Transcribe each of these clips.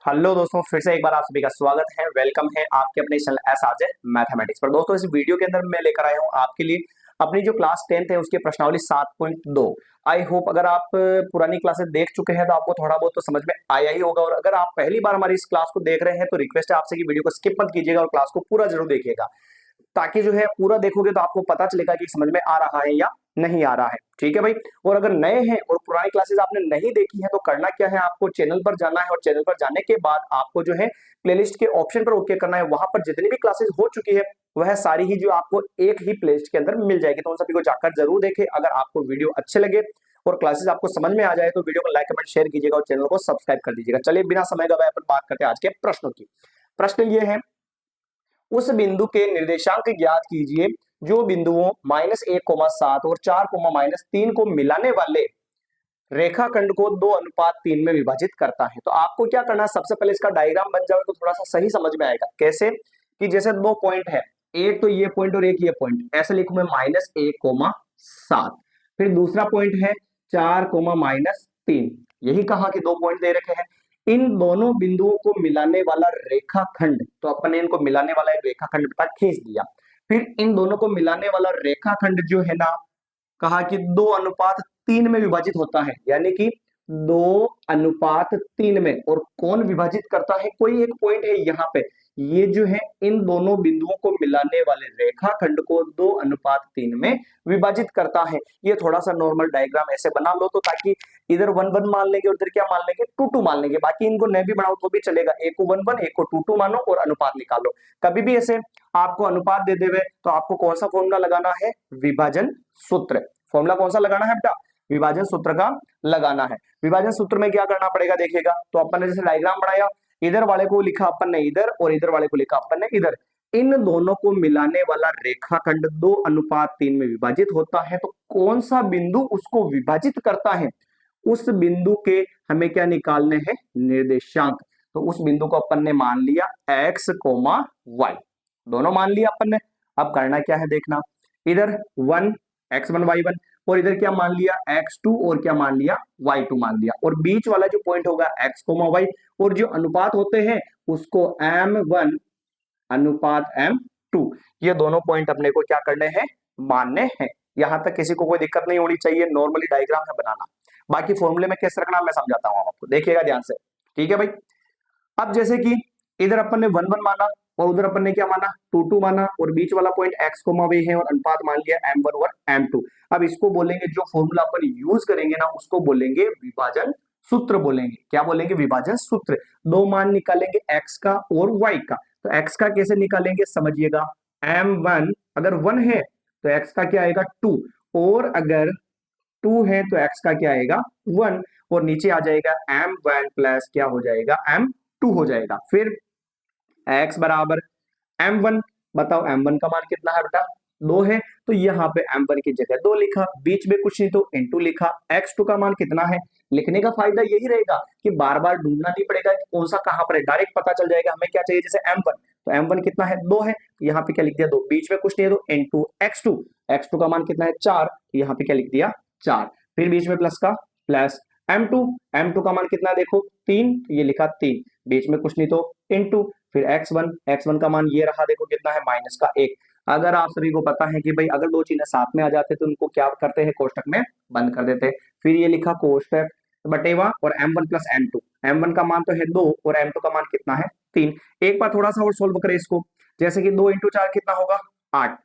Hello दोस्तों, फिर से एक बार आप सभी का स्वागत है। वेलकम है आपके अपने channel S R J mathematics पर। दोस्तों, इस वीडियो के अंदर मैं लेकर आया हूं आपके लिए अपनी जो क्लास 10th है उसकी प्रश्नावली 7.2। आई होप अगर आप पुरानी क्लासेस देख चुके हैं तो आपको थोड़ा बहुत तो समझ में आया ही होगा, और अगर आप पहली बार हमारी इस क्लास को देख रहे हैं तो रिक्वेस्ट है आपसे कि वीडियो को स्किप मत कीजिएगा और क्लास को पूरा जरूर देखिएगा, ताकि जो है पूरा देखोगे तो आपको पता चलेगा कि समझ में आ रहा है या नहीं आ रहा है। ठीक है भाई। और अगर नए हैं और पुरानी क्लासेस आपने नहीं देखी है तो करना क्या है, आपको चैनल पर जाना है और चैनल पर जाने के बाद आपको जो है प्लेलिस्ट के ऑप्शन पर ओके करना है। वहां पर जितनी भी क्लासेस हो चुकी है वह सारी ही जो आपको एक ही प्लेलिस्ट के अंदर मिल जाएगी, तो उन सभी को जाकर जरूर देखें। अगर आपको वीडियो अच्छे लगे और क्लासेस आपको समझ में आ जाए तो वीडियो को लाइक कमेंट शेयर कीजिएगा और चैनल को सब्सक्राइब कर दीजिएगा। चलिए बिना समय गवाए अपन बात करते हैं आज के प्रश्नों की। प्रश्न ये है, उस बिंदु के निर्देशांक ज्ञात कीजिए जो बिंदुओं -1,7 और 4,-3 को मिलाने वाले रेखाखंड को 2:3 में विभाजित करता है। तो आपको क्या करना है, सबसे पहले इसका डायग्राम बन जाए तो थोड़ा सा सही समझ में आएगा। कैसे कि जैसे दो पॉइंट है, एक तो ये पॉइंट और एक ये पॉइंट, ऐसे लिखूं मैं -1,7। फिर दूसरा पॉइंट है 4,-3। यही कहा कि दो पॉइंट दे रखे हैं। इन दोनों बिंदुओं को मिलाने वाला रेखाखंड, तो अपन ने इनको मिलाने वाला एक रेखाखंड बेटा खींच दिया। फिर इन दोनों को मिलाने वाला रेखाखंड जो है ना, कहा कि 2:3 में विभाजित होता है, यानी कि 2:3 में। और कौन विभाजित करता है, कोई एक पॉइंट है यहाँ पे, ये जो है इन दोनों बिंदुओं को मिलाने वाले रेखाखंड को 2:3 में विभाजित करता है। ये थोड़ा सा नॉर्मल डायग्राम ऐसे बना लो, तो ताकि इधर 1 1 मान लेंगे और इधर क्या मान लेंगे 2 2 मान लेंगे। बाकी इनको नहीं भी बनाओ तो भी चलेगा, एक को 1 1 एक को 2 2 मानो और अनुपात निकालो। कभी भी ऐसे आपको अनुपात दे देवे तो आपको कौन सा फॉर्मूला लगाना है, विभाजन सूत्र। फॉर्मूला कौन सा लगाना है बेटा, विभाजन सूत्र का लगाना है। विभाजन सूत्र में क्या करना पड़ेगा देखिएगा, तो अपन ने जैसे डायग्राम बनाया, इधर वाले को लिखा अपन ने इधर और इधर वाले को लिखा अपन ने इधर। इन दोनों को मिलाने वाला रेखाखंड 2:3 में विभाजित होता है, तो कौन सा बिंदु उसको विभाजित करता है, उस बिंदु के हमें क्या निकालने हैं, निर्देशांक। तो उस बिंदु को अपन ने मान लिया x, y, दोनों मान लिया अपन ने। अब करना क्या है देखना, इधर 1 x1 y1 और इधर क्या मान लिया x2 और क्या मान लिया y2 मान लिया, और बीच वाला जो पॉइंट होगा x, y, और जो अनुपात होते हैं उसको m1 अनुपात m2, ये दोनों पॉइंट अपने को क्या करने हैं, मानने हैं। यहां तक किसी को कोई दिक्कत नहीं होनी चाहिए, नॉर्मली डायग्राम है बनाना। बाकी फॉर्मूले में कैसे रखना मैं समझाता हूं आपको, देखिएगा ध्यान से। ठीक है भाई। अब जैसे कि इधर अपन ने 1 1 माना और उधर अपन ने क्या माना 2 2 माना, और बीच वाला पॉइंट x, y है और अनुपात मान लिया m1 और m2। अब इसको बोलेंगे, जो फॉर्मूला अपन यूज करेंगे ना उसको बोलेंगे विभाजन सूत्र बोलेंगे। क्या बोलेंगे, विभाजन सूत्र। दो मान निकालेंगे x का और y का। तो x का कैसे निकालेंगे समझिएगा, m1 अगर 1 है तो x का क्या आएगा 2, और अगर 2 है तो x का क्या आएगा 1, और नीचे आ जाएगा m1 प्लस क्या हो जाएगा m2 हो जाएगा। फिर x बराबर m1, बताओ m1 का मान कितना है बेटा 2 है, तो यहाँ पे m1 की जगह 2 लिखा, बीच में कुछ नहीं तो इनटू लिखा। x2 का मान कितना है, लिखने का फायदा यही रहेगा कि बार बार ढूंढना नहीं पड़ेगा कि कौन सा कहां पर है, डायरेक्ट पता चल जाएगा हमें क्या चाहिए। जैसे m1, तो m1 कितना है 2 है, यहाँ पे क्या लिख दिया 2, बीच में कुछ नहीं है तो इनटू x2। x2 का मान कितना है 4, तो यहाँ पे क्या लिख दिया 4, फिर बीच में प्लस का प्लस m2। m2 का मान कितना है देखो 3, ये लिखा 3, बीच में कुछ नहीं तो इनटू, फिर x1 का मान ये रहा देखो कितना है -1। अगर आप सभी को पता है कि भाई अगर दो चीजें साथ में आ जाते तो उनको क्या करते हैं, कोष्टक में बंद कर देते। फिर ये लिखा कोष्टक बटेवा और m1 प्लस m2। m1 का मान तो है 2 और m2 का मान कितना है 3। एक बार थोड़ा सा और सोल्व करें इसको, जैसे कि 2 × 4 कितना होगा 8,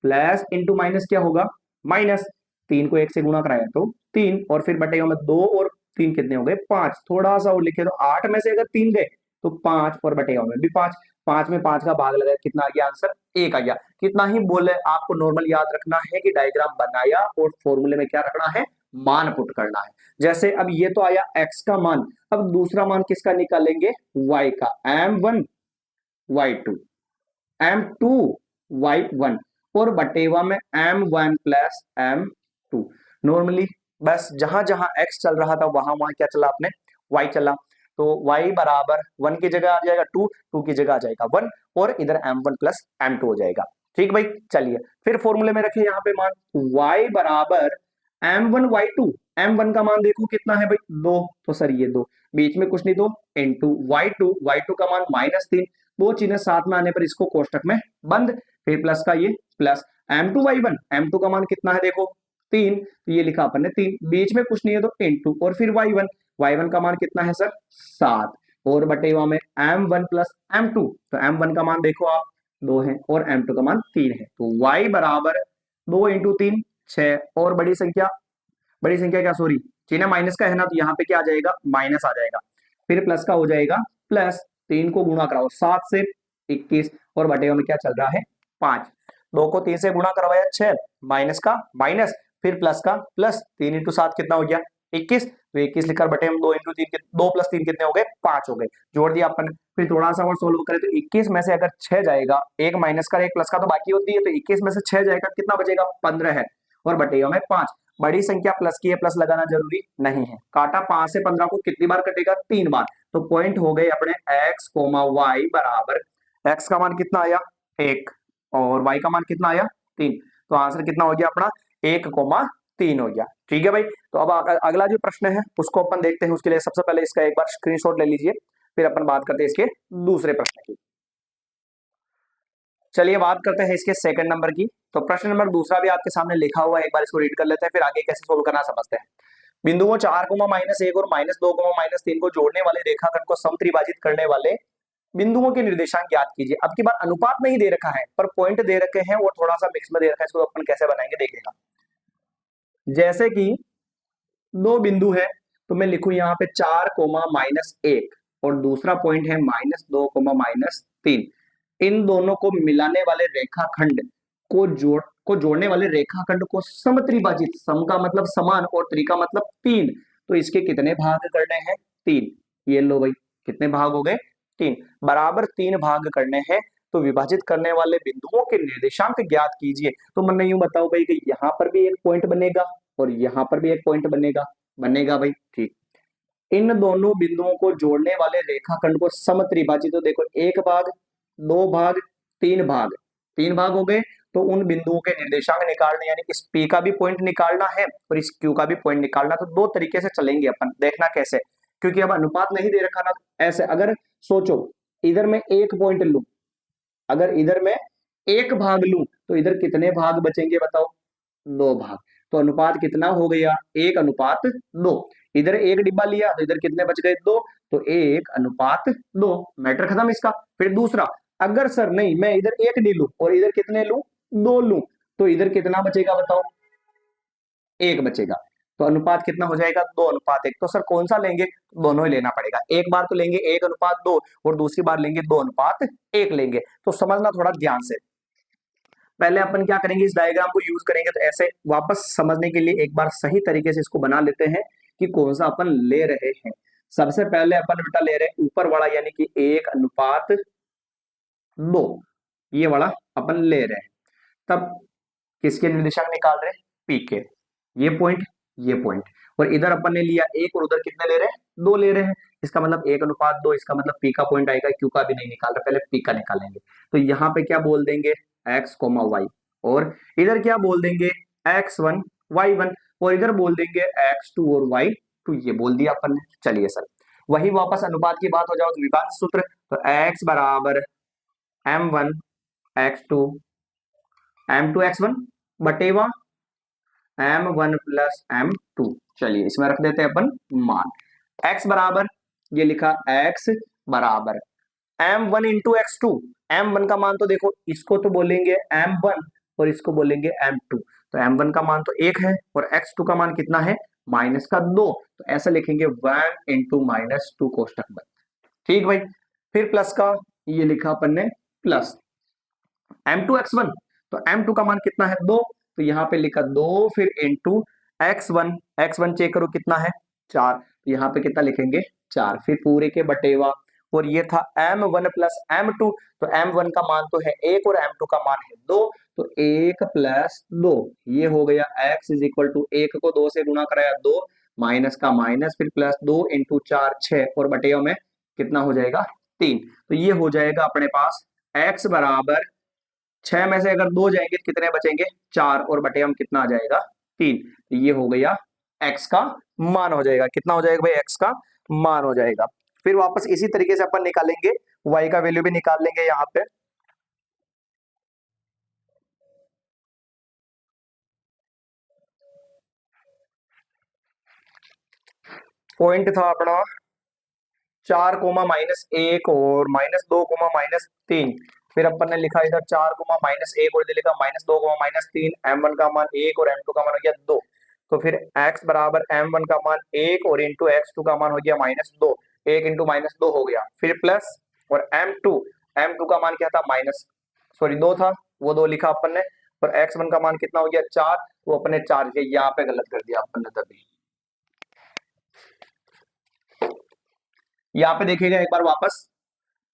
प्लस इंटू माइनस क्या होगा माइनस, 3 को 1 से गुणा कराया तो 3, और फिर बटेगा में 2 और 3 कितने हो गए 5। थोड़ा सा और लिखे तो 8 में से अगर 3 गए तो 5, और बटेगा में भी 5। 5 में 5 का भाग लगाया, कितना आ गया आंसर 1 आ गया। कितना ही बोले, आपको नॉर्मल याद रखना है कि डायग्राम बनाया और फॉर्मूले में क्या रखना है, मान पुट करना है। जैसे अब ये तो आया x का मान, अब दूसरा मान किसका निकालेंगे y का, m1 y2 m2 y1 और बटेवा में m1 प्लस m2। नॉर्मली बस जहां जहां x चल रहा था वहां वहां क्या चला आपने y चला, तो y बराबर 1 की जगह आ जाएगा 2, 2 की जगह आ जाएगा 1, और इधर m1 प्लस m2 हो जाएगा। ठीक भाई, चलिए फिर फॉर्मूले में रखिए यहाँ पे मान y बराबर m1 y2 m1 का मान देखो कितना है भाई 2, तो सर ये 2, बीच में कुछ नहीं तो इंटू y2 का मान -3, दो चीजें साथ में आने पर इसको कोष्टक में बंद, फिर प्लस का ये प्लस m2 का मान कितना है देखो 3, तो ये लिखा अपन ने 3, बीच में कुछ नहीं है तो इंटू और फिर y1 का मान कितना है सर 7, और बटेवा में m1 प्लस m2, तो m1 का मान देखो आप 2 है और m2 का मान 3 है, तो y बराबर 2 इंटू 3 6, और बड़ी संख्या क्या सॉरी चिन्ह माइनस का है ना, तो यहाँ पे क्या आ जाएगा माइनस आ जाएगा, फिर प्लस का हो जाएगा प्लस, 3 को गुणा कराओ 7 से 21, और बटेवा में क्या चल रहा है 5, 2 को 3 से गुणा करवाया 6, माइनस का माइनस, फिर प्लस का प्लस, 3 इंटू 7 कितना हो गया 21, तो 21 लिखकर बटे हम 2 इंटू 3 2 प्लस 3 कितने हो गए 5 हो गए, जोड़ दिया अपन, फिर थोड़ा सा और सोल्व करें तो 21 में से अगर 6 जाएगा, एक माइनस का एक प्लस का तो बाकी होती है, तो 21 में से 6 जाएगा कितना बचेगा 15 है, और बटेगा में 5, बड़ी संख्या प्लस की है, प्लस लगाना जरूरी नहीं है, काटा 5 से 15 को कितनी बार कटेगा 3 बार, तो पॉइंट हो गए अपने x, y बराबर, x का मान कितना आया 1 और y का मान कितना आया 3, तो आंसर कितना हो गया अपना 1,3 हो गया। ठीक है भाई, तो अब अगला जो प्रश्न है उसको अपन देखते हैं, उसके लिए सबसे पहले इसका एक बार स्क्रीनशॉट ले लीजिए, फिर अपन बात करते हैं इसके दूसरे प्रश्न की। चलिए बात करते हैं इसके सेकंड नंबर की। तो प्रश्न नंबर दूसरा भी आपके सामने लिखा हुआ है, एक बार इसको रीड कर लेते हैं, फिर आगे कैसे सोल्व करना समझते हैं। बिंदुओं 4,-1 और -2,-3 को जोड़ने वाले रेखाखंड को समत्रिभाजित करने वाले बिंदुओं के निर्देशांक ज्ञात कीजिए। अब की बार अनुपात नहीं दे रखा है पर पॉइंट दे रखे हैं और थोड़ा सा मिक्स में दे रखा है, इसको अपन कैसे बनाएंगे देखिएगा। जैसे कि दो बिंदु है तो मैं लिखूं यहाँ पे 4,-1 और दूसरा पॉइंट है -2,-3, इन दोनों को मिलाने वाले रेखाखंड को जोड़ने वाले रेखाखंड को समत्रिभाजित, सम का मतलब समान और त्रि का मतलब 3, तो इसके कितने भाग करने हैं 3, ये लो भाई कितने भाग हो गए 3, बराबर 3 भाग करने हैं, तो विभाजित करने वाले बिंदुओं के निर्देशांक ज्ञात कीजिए। तो मैंने यूं बताओ भाई कि यहाँ पर भी एक पॉइंट बनेगा और यहाँ पर भी एक पॉइंट बनेगा भाई, ठीक। इन दोनों बिंदुओं को जोड़ने वाले रेखाखंड को समत्रिभाजित, तो देखो एक भाग, दो भाग, तीन भाग हो गए, तो उन बिंदुओं के निर्देशांक निकालने, यानी इस P का भी पॉइंट निकालना है और इस Q का भी पॉइंट निकालना, तो दो तरीके से चलेंगे अपन, देखना कैसे, क्योंकि अब अनुपात नहीं दे रखा ना, ऐसे अगर सोचो इधर मैं एक पॉइंट लूं, अगर इधर मैं एक भाग लूं तो इधर कितने भाग बचेंगे बताओ 2 भाग, तो अनुपात कितना हो गया 1:2, इधर एक डिब्बा लिया तो इधर कितने बच गए 2, तो 1:2, मैटर खत्म इसका। फिर दूसरा, अगर सर नहीं मैं इधर एक नहीं लूं और इधर कितने लूं 2 लूं, तो इधर कितना बचेगा बताओ 1 बचेगा, तो अनुपात कितना हो जाएगा 2:1। तो सर कौन सा लेंगे, दोनों ही लेना पड़ेगा, एक बार तो लेंगे 1:2 और दूसरी बार लेंगे 2:1 लेंगे, तो समझना थोड़ा ध्यान से। पहले अपन क्या करेंगे, इस डायग्राम को यूज करेंगे, तो ऐसे वापस समझने के लिए एक बार सही तरीके से इसको बना लेते हैं कि कौन सा अपन ले रहे हैं। सबसे पहले अपन बेटा ले रहे हैं ऊपर वाला, यानी कि 1:2, ये वाला अपन ले रहे हैं, तब किसके निर्देशांक निकाल रहे हैं P के, ये पॉइंट, और इधर अपन ने लिया 1 और उधर कितने ले रहे हैं 2 ले रहे हैं, इसका मतलब 1:2, इसका मतलब P का पॉइंट आएगा, Q का भी नहीं निकाल रहे, पहले P का निकालेंगे, तो यहाँ पे क्या बोल देंगे x, y, और इधर क्या बोल देंगे x1, y1, और इधर बोल देंगे x2 और y2, ये बोल दिया अपन ने। चलिए सर वही वापस अनुपात की बात हो जाओ तो विभाज्य सूत्र, तो x बराबर m1 x2 m2 x1 बटेवा m1 plus m2। चलिए इसमें रख देते हैं अपन मान, x बराबर ये लिखा x बराबर m1 इंटू x2, m1 का मान तो देखो इसको तो बोलेंगे m1 और इसको बोलेंगे m2, तो m1 का मान तो 1 है और x2 का मान कितना है -2, तो ऐसा लिखेंगे 1 इंटू -2 कोष्टक बंद। ठीक भाई, फिर प्लस का ये लिखा अपन ने प्लस m2 x1, तो m2 का मान कितना है 2, तो यहाँ पे लिखा 2, फिर इंटू x1 चेक करो कितना है 4, तो यहाँ पे कितना लिखेंगे 4, फिर पूरे के बटेवा, और ये था m1 प्लस m2, तो m1 का मान तो है 1 और m2 का मान है 2, तो 1 प्लस 2, ये हो गया x इज इक्वल टू 1 को 2 से गुणा कराया 2, माइनस का माइनस, फिर प्लस 2 इंटू 4 6, और बटेवा में कितना हो जाएगा 3, तो ये हो जाएगा अपने पास x बराबर 6 में से अगर 2 जाएंगे तो कितने बचेंगे 4, और बटेवा में कितना आ जाएगा 3, तो ये हो गया x का मान हो जाएगा। कितना हो जाएगा भाई? x का मान हो जाएगा। फिर वापस इसी तरीके से अपन निकालेंगे, y का वैल्यू भी निकाल लेंगे यहाँ पे। पॉइंट था अपना 4 कोमा माइनस 1 और -2 कोमा -3। फिर अपन ने लिखा इधर 4 कोमा -1 और इधर लिखा -2 कोमा -3। m1 का मान 1 और m2 का मान हो गया 2। तो फिर x बराबर m1 का मान 1 और इंटू x2 का मान हो गया -2। 1 इंटू -2 हो गया, फिर प्लस, और m2 का मान क्या था? सॉरी 2 था, वो 2 लिखा अपन ने। और x1 का मान कितना हो गया? 4। वो अपने 4 के यहाँ पे गलत कर दिया अपन ने तभी। यहाँ पे देखिएगा एक बार वापस,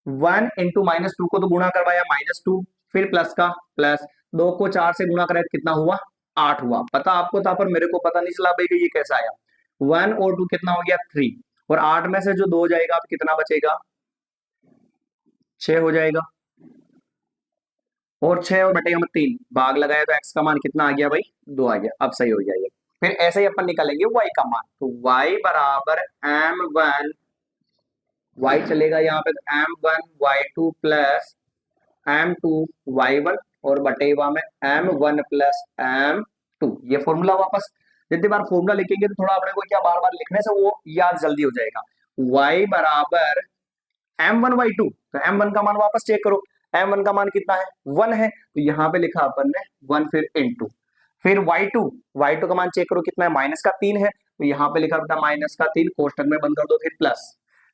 1 इंटू -2 को तो गुणा करवाया -2, फिर प्लस का प्लस, 2 को 4 से गुणा कराया कितना हुआ? 8 हुआ। पता आपको था, पर मेरे को पता नहीं चला भाई कि ये कैसा आया। 1 और 2 कितना हो गया? 3, और 8 में से जो 2 जाएगा अब कितना बचेगा? 6 हो जाएगा। और 6 और बटे हम 3 भाग लगाया तो x का मान कितना आ गया भाई? 2 आ गया। अब सही हो जाएगा। फिर ऐसे ही अपन निकालेंगे y का मान। तो y बराबर m1, y चलेगा यहाँ पे, तो m1 y2 plus m2 y1 और बटेवा में m1 प्लस m2। ये फॉर्मूला वापस जितनी बार फॉर्मूला लिखेंगे तो थोड़ा अपने को क्या बार बार लिखने से वो याद जल्दी हो जाएगा। y बराबर m1 y2, तो m1 का मान वापस चेक करो। m1 का मान कितना है? 1 है, तो यहाँ पे लिखा अपन ने 1, फिर इनटू, फिर y2 का मान चेक करो कितना है? -3 है, तो यहाँ पे लिखा बेटा -3, कोष्टक में बंद कर दो, फिर प्लस,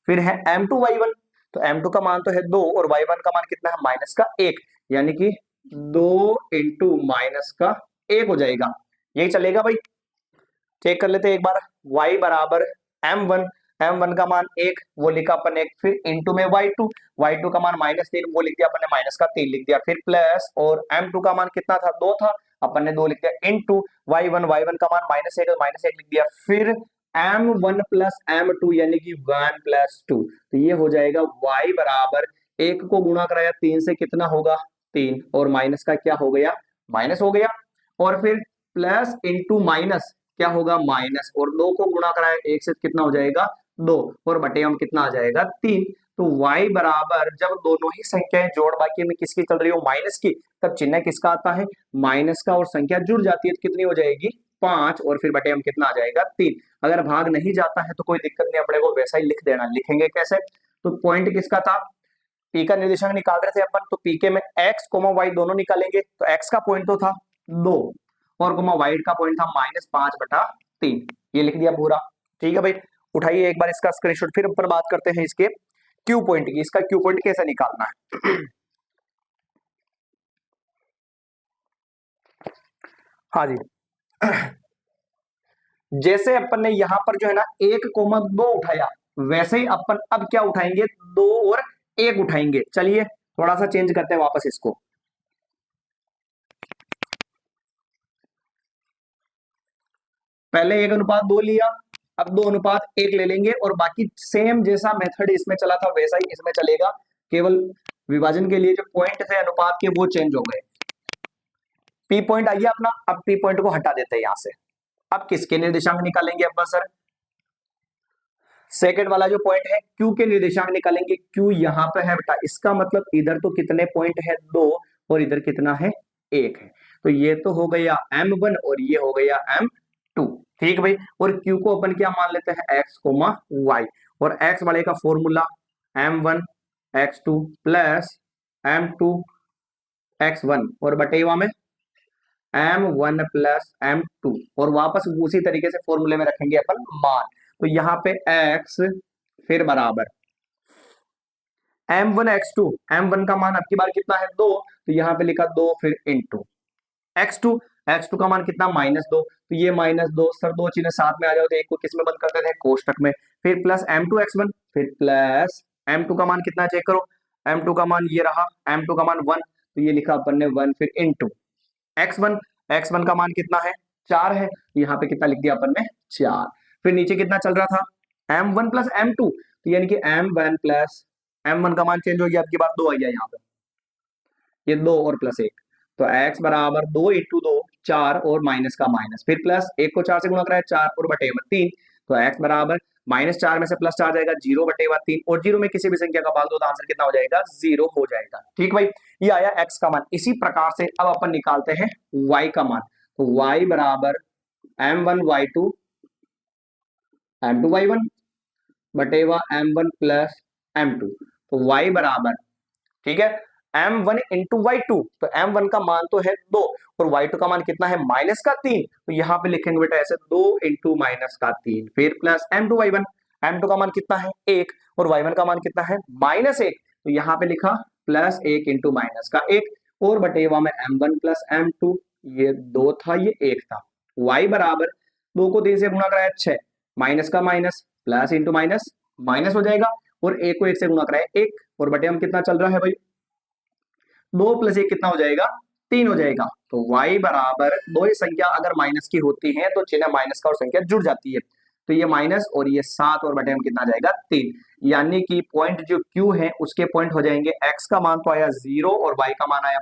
फिर है m2 y1, तो m2 का मान तो है 2 और y1 का मान कितना है? -1, यानी कि 2 इंटू -1 हो जाएगा। यही चलेगा भाई। चेक कर लेते हैं एक बार। y बराबर m1 का मान 1, वो लिखा अपन 1, फिर इंटू में y2 का मान -3, वो लिख दिया अपन ने -3 लिख दिया, फिर प्लस, और m2 का मान कितना था? 2 था, अपन ने 2 लिख दिया, इंटू y1 का मान -1 लिख दिया, फिर m1 प्लस m2 यानी कि 1 प्लस 2। तो ये हो जाएगा y बराबर, 1 को गुणा कराया 3 से कितना होगा? 3, और माइनस का क्या हो गया? माइनस हो गया, और फिर प्लस इंटू माइनस क्या होगा? माइनस, और 2 को गुणा कराया 1 से कितना हो जाएगा? 2, और बटे हम कितना आ जाएगा? 3। तो y बराबर, जब दोनों ही संख्याएं जोड़ बाकी में किसकी चल रही हो? माइनस की, तब चिन्ह किसका आता है? माइनस का, और संख्या जुड़ जाती है तो कितनी हो जाएगी? 5, और फिर बटे हम कितना आ जाएगा? 3। अगर भाग नहीं जाता है तो कोई दिक्कत नहीं, अपने को वैसा ही लिख देना। लिखेंगे कैसे? तो पॉइंट किसका था? पी का निर्देशांक निकाल रहे थे अपन, तो पी के में x, y दोनों निकालेंगे, तो x का पॉइंट तो था 2, और y का पॉइंट था -5/3। ये लिख दिया पूरा। ठीक है भाई, उठाइए एक बार इसका स्क्रीनशॉट, फिर अपन बात करते हैं इसके क्यू पॉइंट की। इसका क्यू पॉइंट कैसे निकालना है? हाँ जी, जैसे अपन ने यहां पर जो है ना 1,2 उठाया, वैसे ही अपन अब क्या उठाएंगे? 2 और 1 उठाएंगे। चलिए थोड़ा सा चेंज करते हैं वापस इसको। पहले 1:2 लिया, अब 2:1 ले लेंगे, और बाकी सेम जैसा मेथड इसमें चला था वैसा ही इसमें चलेगा। केवल विभाजन के लिए जो पॉइंट थे अनुपात के वो चेंज हो गए। पी पॉइंट आइए अपना, अब पी पॉइंट को हटा देते हैं यहां से। अब किसके निर्देशांक निकालेंगे अपन सर? सेकंड वाला जो पॉइंट है क्यू के निर्देशांक निकालेंगे। क्यू यहाँ पे है बेटा, इसका मतलब इधर तो कितने पॉइंट है? 2, और इधर कितना है? 1 है। तो ये तो हो गया m1 और ये हो गया m2। ठीक भाई, और q को अपन क्या मान लेते हैं? x, y, और x वाले का formula m1 x2 plus m2 x1 और बटेवा में m1 प्लस m2, और वापस उसी तरीके से फॉर्मूले में रखेंगे अपन मान। तो यहाँ पे x फिर बराबर m1 x2, m1 का मान अब की बार कितना है? 2, तो यहाँ पे लिखा 2, फिर इंटू x2 का मान कितना? -2, तो ये -2 सर, 2 चिन्ह साथ में आ जाओ तो एक को किस में बंद करते थे? कोष्टक में। फिर प्लस m2 x1, फिर प्लस m2 का मान कितना? चेक करो, m2 का मान ये रहा, m2 का मान 1, तो ये लिखा अपन ने 1, फिर इंटू x1 का मान कितना है? 4 है, यहाँ पे कितना लिख दिया अपन ने? 4। फिर नीचे कितना चल रहा था? m1 प्लस m2, तो यानी कि m1 प्लस m1 का मान चेंज हो गया, अब की बार 2 आ गया यहाँ पे, ये 2 और प्लस 1, तो x बराबर 2 इंटू 2, 4 और माइनस का माइनस, फिर प्लस, एक को 4 से गुणा कराया 4 और बटेवा 3, तो x बराबर -4 में से प्लस 4 जाएगा 0 बटेवा 3, और 0 में किसी भी संख्या का भाग दो तो आंसर कितना हो जाएगा, 0 हो जाएगा। ठीक भाई, ये आया x का मान। इसी प्रकार से अब अपन निकालते हैं y का मान, तो y बराबर m1 y2 m2 y1 बटेवा m1 plus m2, तो y बराबर, ठीक है, m1 इंटू y2, तो m1 का मान तो है 2 और y2 का मान कितना है, -3, तो यहां पे लिखेंगे बेटा ऐसे 2 इंटू -3, फिर प्लस m2 y1, m2 का मान कितना है 1 और y1 का मान कितना है -1, तो यहां पे लिखा +1 इंटू -1 और बटेवा में m1 प्लस m2, ये 2 था ये 1 था। y बराबर 2 को 3 से गुणा कराया 6, माइनस का minus plus into minus minus हो जाएगा, और 1 को 1 से गुणा कराया 1, और बटे हम कितना चल रहा है भाई, 2 + 1 कितना हो जाएगा, 3 हो जाएगा। तो y बराबर, दो ही संख्या अगर माइनस की होती है तो चिन्ह माइनस का और संख्या जुड़ जाती है, तो ये माइनस और ये 7 और बटे हम कितना जाएगा 3, यानी कि पॉइंट जो Q है उसके पॉइंट हो जाएंगे, x का मान तो आया 0 और y का मान आया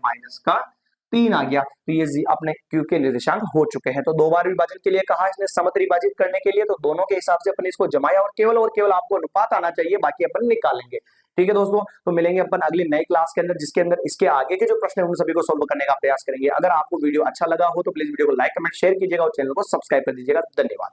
-3 आ गया, तो ये अपने Q के निर्देशांक हो चुके हैं। तो दो बार विभाजन के लिए कहा इसने समत विभाजित करने के लिए, तो दोनों के हिसाब से अपन इसको जमाया और केवल आपको अनुपात आना चाहिए, बाकी अपन निकालेंगे। ठीक है दोस्तों, तो मिलेंगे अपन अगली नई क्लास के अंदर, जिसके अंदर इसके आगे के जो प्रश्न है उन सभी को सोल्व करने का प्रयास करेंगे। अगर आपको वीडियो अच्छा लगा हो तो प्लीज वीडियो को लाइक कमेंट शेयर कीजिएगा और चैनल को सब्सक्राइब कर दीजिएगा। धन्यवाद।